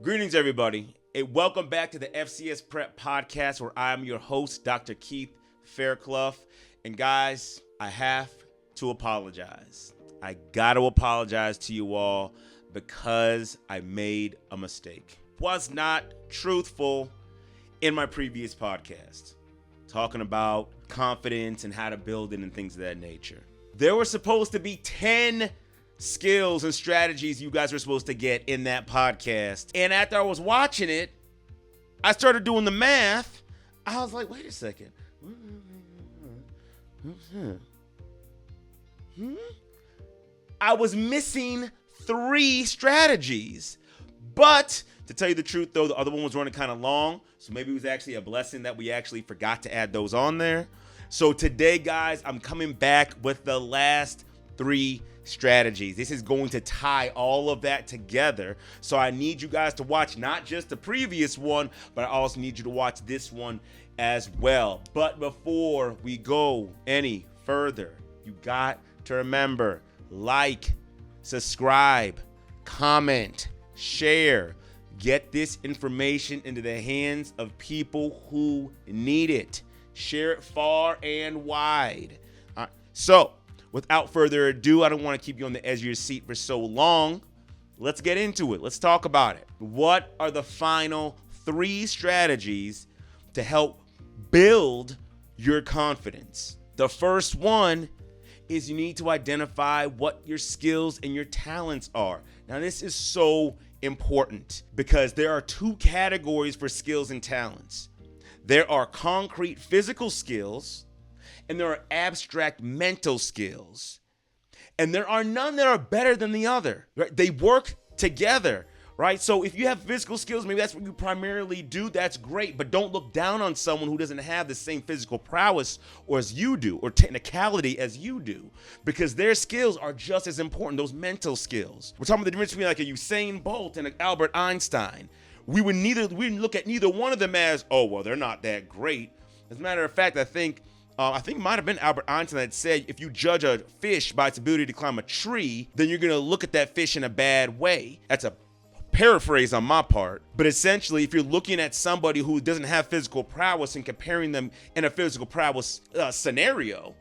Greetings, everybody, and welcome back to the FCS Prep Podcast, where I'm your host, Dr. Keith Fairclough. And guys, I have to apologize. I got to apologize to you all because I made a mistake. Was not truthful in my previous podcast, talking about confidence and how to build it and things of that nature. There were supposed to be 10 skills and strategies you guys were supposed to get in that podcast. And after I was watching it, I started doing the math. I was like, wait a second. I was missing 3 strategies. But to tell you the truth, though, the other one was running kind of long. So maybe it was actually a blessing that we actually forgot to add those on there. So today, guys, I'm coming back with the last 3 strategies. This is going to tie all of that together. So I need you guys to watch not just the previous one, but I also need you to watch this one as well. But before we go any further, you got to remember, like, subscribe, comment, share. Get this information into the hands of people who need it. Share it far and wide. So, without further ado, I don't want to keep you on the edge of your seat for so long. Let's get into it. Let's talk about it. What are the final 3 strategies to help build your confidence? The first one is you need to identify what your skills and your talents are. Now, this is so important because there are 2 categories for skills and talents. There are concrete physical skills, and there are abstract mental skills. And there are none that are better than the other, right? They work together, right? So if you have physical skills, maybe that's what you primarily do, that's great. But don't look down on someone who doesn't have the same physical prowess or as you do, or technicality as you do, because their skills are just as important, those mental skills. We're talking about the difference between like a Usain Bolt and an Albert Einstein. We wouldn't look at neither one of them as, oh, well, they're not that great. As a matter of fact, I think it might have been Albert Einstein that said, if you judge a fish by its ability to climb a tree, then you're going to look at that fish in a bad way. That's a paraphrase on my part. But essentially, if you're looking at somebody who doesn't have physical prowess and comparing them in a physical prowess scenario,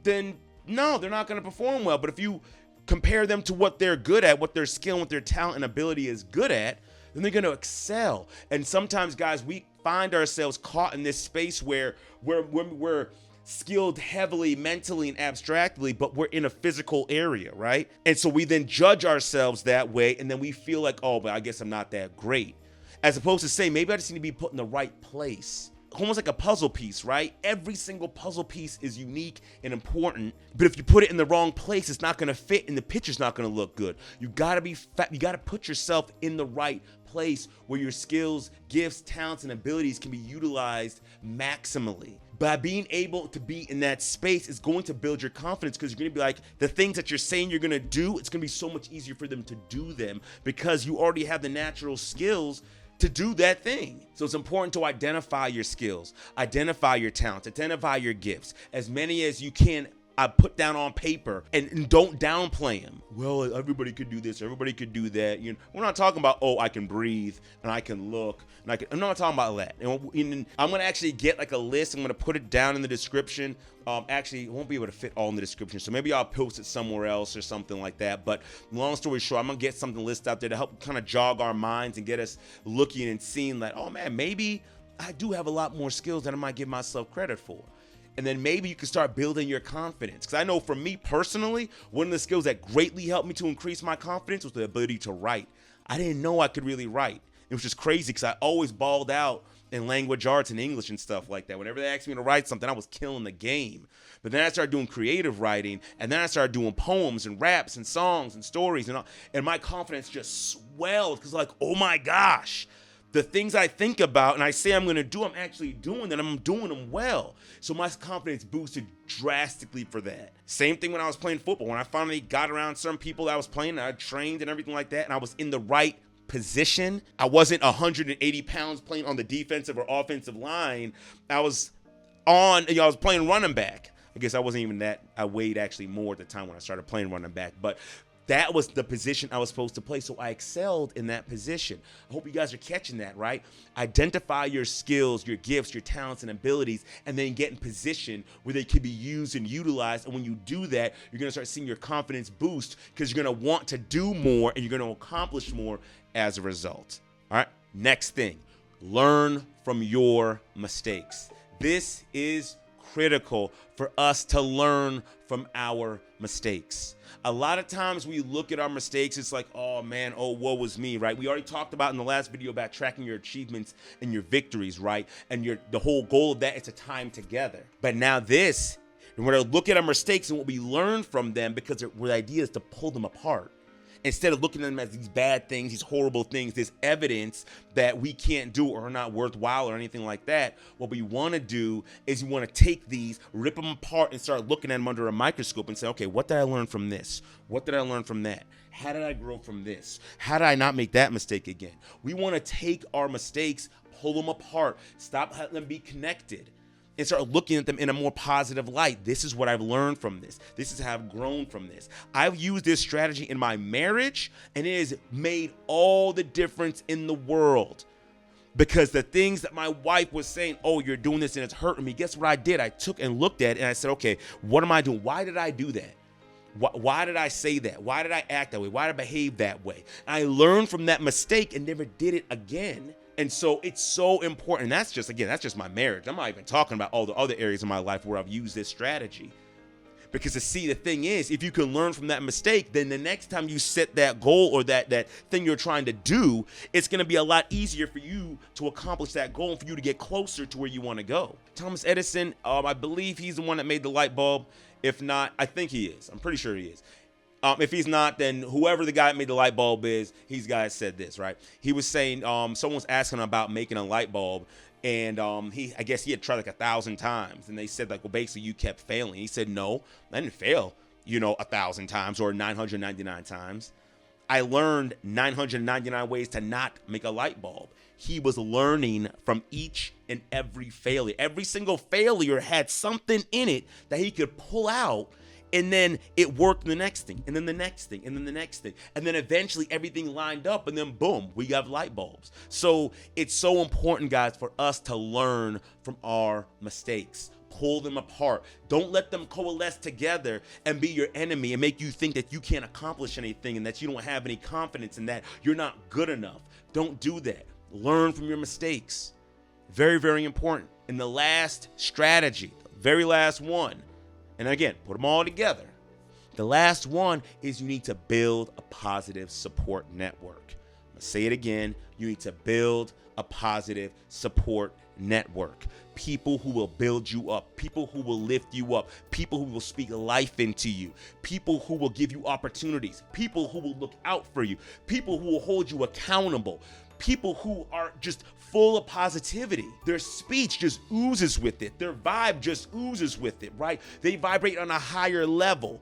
then no, they're not going to perform well. But if you compare them to what they're good at, what their skill, what their talent and ability is good at, then they're going to excel. And sometimes, guys, we find ourselves caught in this space where we're skilled heavily mentally and abstractly, but we're in a physical area, right? And so we then judge ourselves that way, and then we feel like, oh, but I guess I'm not that great. As opposed to say, maybe I just need to be put in the right place. Almost like a puzzle piece, right? Every single puzzle piece is unique and important, but if you put it in the wrong place, it's not going to fit and the picture's not going to look good. You got to put yourself in the right place where your skills, gifts, talents, and abilities can be utilized maximally. By being able to be in that space is going to build your confidence, because you're going to be like, the things that you're saying you're going to do, it's going to be so much easier for them to do them because you already have the natural skills to do that thing. So it's important to identify your skills, identify your talents, identify your gifts, as many as you can. I put down on paper and don't downplay them. Well, everybody could do this, everybody could do that. You know, we're not talking about, oh, I can breathe and I can look and I'm not talking about that. And I'm gonna actually get like a list. I'm gonna put it down in the description. Actually, it won't be able to fit all in the description, so maybe I'll post it somewhere else or something like that. But long story short, I'm gonna get something listed out there to help kind of jog our minds and get us looking and seeing like, oh man, maybe I do have a lot more skills than I might give myself credit for. And then maybe you can start building your confidence. Because I know for me personally, one of the skills that greatly helped me to increase my confidence was the ability to write. I didn't know I could really write. It was just crazy because I always balled out in language arts and English and stuff like that. Whenever they asked me to write something, I was killing the game. But then I started doing creative writing, and then I started doing poems and raps and songs and stories, and my confidence just swelled because like, oh my gosh, the things I think about and I say I'm going to do, I'm actually doing them. I'm doing them well. So my confidence boosted drastically for that. Same thing when I was playing football. When I finally got around some people that I was playing, I trained and everything like that, and I was in the right position. I wasn't 180 pounds playing on the defensive or offensive line. I was playing running back. I guess I wasn't even that. I weighed actually more at the time when I started playing running back. But That was the position I was supposed to play, so I excelled in that position. I hope you guys are catching that, right? Identify your skills, your gifts, your talents and abilities, and then get in position where they can be used and utilized. And when you do that, you're going to start seeing your confidence boost because you're going to want to do more and you're going to accomplish more as a result. All right, next thing, learn from your mistakes. This is critical for us to learn from our mistakes. A lot of times we look at our mistakes, it's like, oh man, oh, woe was me, right? We already talked about in the last video about tracking your achievements and your victories, right? And the whole goal of that is a time together. But now this, and we're gonna look at our mistakes and what we learn from them, because the idea is to pull them apart. Instead of looking at them as these bad things, these horrible things, this evidence that we can't do or are not worthwhile or anything like that, what we want to do is we want to take these, rip them apart, and start looking at them under a microscope and say, okay, what did I learn from this? What did I learn from that? How did I grow from this? How did I not make that mistake again? We want to take our mistakes, pull them apart, stop letting them be connected, and start looking at them in a more positive light. This is what I've learned from this. This is how I've grown from this. I've used this strategy in my marriage, and it has made all the difference in the world. Because the things that my wife was saying, oh, you're doing this and it's hurting me. Guess what I did? I took and looked at it and I said, okay, what am I doing? Why did I do that? Why did I say that? Why did I act that way? Why did I behave that way? I learned from that mistake and never did it again. And so it's so important. That's just my marriage. I'm not even talking about all the other areas of my life where I've used this strategy. Because the thing is, if you can learn from that mistake, then the next time you set that goal or that thing you're trying to do, it's going to be a lot easier for you to accomplish that goal and for you to get closer to where you want to go. Thomas Edison, I believe he's the one that made the light bulb. If not, I think he is. I'm pretty sure he is. If he's not, then whoever the guy that made the light bulb is, he's the guy that said this, right? He was saying, someone was asking him about making a light bulb, and I guess he had tried like 1,000 times, and they said like, well, basically you kept failing. He said, no, I didn't fail, 1,000 times or 999 times. I learned 999 ways to not make a light bulb. He was learning from each and every failure. Every single failure had something in it that he could pull out. And then it worked in the next thing, and then the next thing, and then the next thing. And then eventually everything lined up, and then boom, we got light bulbs. So it's so important, guys, for us to learn from our mistakes. Pull them apart. Don't let them coalesce together and be your enemy and make you think that you can't accomplish anything and that you don't have any confidence and that you're not good enough. Don't do that. Learn from your mistakes. Very, very important. And the last strategy, the very last one, and again, put them all together. The last one is you need to build a positive support network. I'm going to say it again. You need to build a positive support network. People who will build you up. People who will lift you up. People who will speak life into you. People who will give you opportunities. People who will look out for you. People who will hold you accountable. People who are just full of positivity. Their speech just oozes with it. Their vibe just oozes with it, right? They vibrate on a higher level.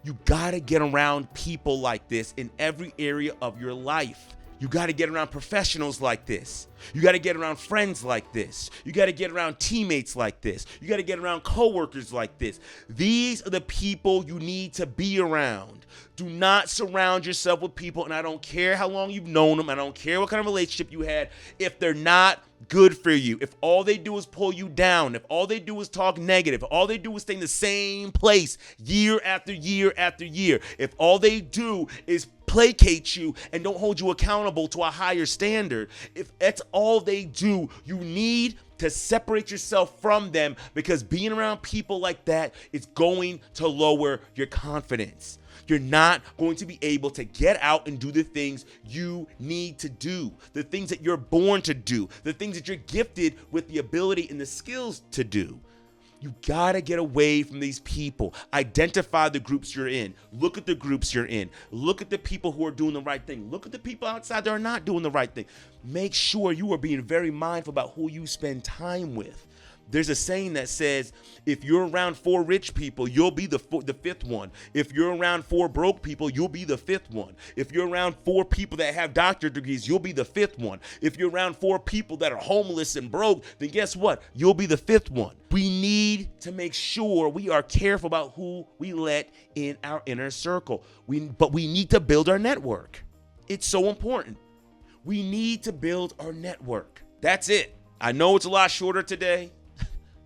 You gotta get around people like this in every area of your life. You gotta get around professionals like this. You gotta get around friends like this. You gotta get around teammates like this. You gotta get around coworkers like this. These are the people you need to be around. Do not surround yourself with people, and I don't care how long you've known them. I don't care what kind of relationship you had. If they're not good for you, if all they do is pull you down, if all they do is talk negative, if all they do is stay in the same place year after year after year, if all they do is placate you and don't hold you accountable to a higher standard, if that's all they do, you need to separate yourself from them, because being around people like that is going to lower your confidence. You're not going to be able to get out and do the things you need to do, the things that you're born to do, the things that you're gifted with the ability and the skills to do. You gotta get away from these people. Identify the groups you're in. Look at the groups you're in. Look at the people who are doing the right thing. Look at the people outside that are not doing the right thing. Make sure you are being very mindful about who you spend time with. There's a saying that says, if you're around 4 rich people, you'll be the fifth one. If you're around 4 broke people, you'll be the 5th one. If you're around 4 people that have doctorate degrees, you'll be the 5th one. If you're around 4 people that are homeless and broke, then guess what? You'll be the 5th one. We need to make sure we are careful about who we let in our inner circle. But we need to build our network. It's so important. We need to build our network. That's it. I know it's a lot shorter today.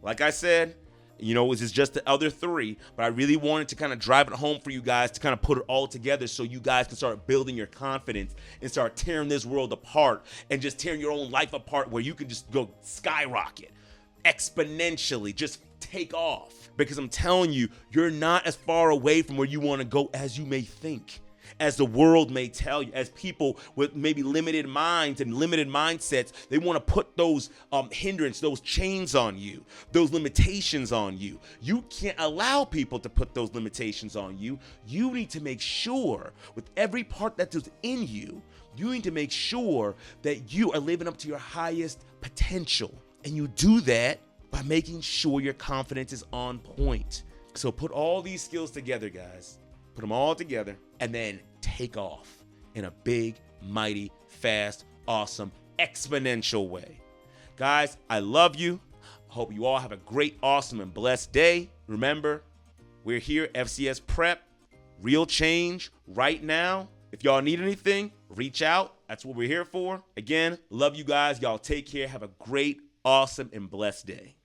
Like I said, this is just the other 3, but I really wanted to kind of drive it home for you guys to kind of put it all together so you guys can start building your confidence and start tearing this world apart and just tearing your own life apart where you can just go skyrocket exponentially, just take off. Because I'm telling you, you're not as far away from where you want to go as you may think, as the world may tell you, as people with maybe limited minds and limited mindsets, they want to put those hindrances, those chains on you, those limitations on you. You can't allow people to put those limitations on you. You need to make sure with every part that's in you, you need to make sure that you are living up to your highest potential. And you do that by making sure your confidence is on point. So put all these skills together, guys. Put them all together and then take off in a big, mighty, fast, awesome, exponential way. Guys, I love you. Hope you all have a great, awesome, and blessed day. Remember, we're here, FCS Prep, real change right now. If y'all need anything, reach out. That's what we're here for. Again, love you guys. Y'all take care. Have a great, awesome, and blessed day.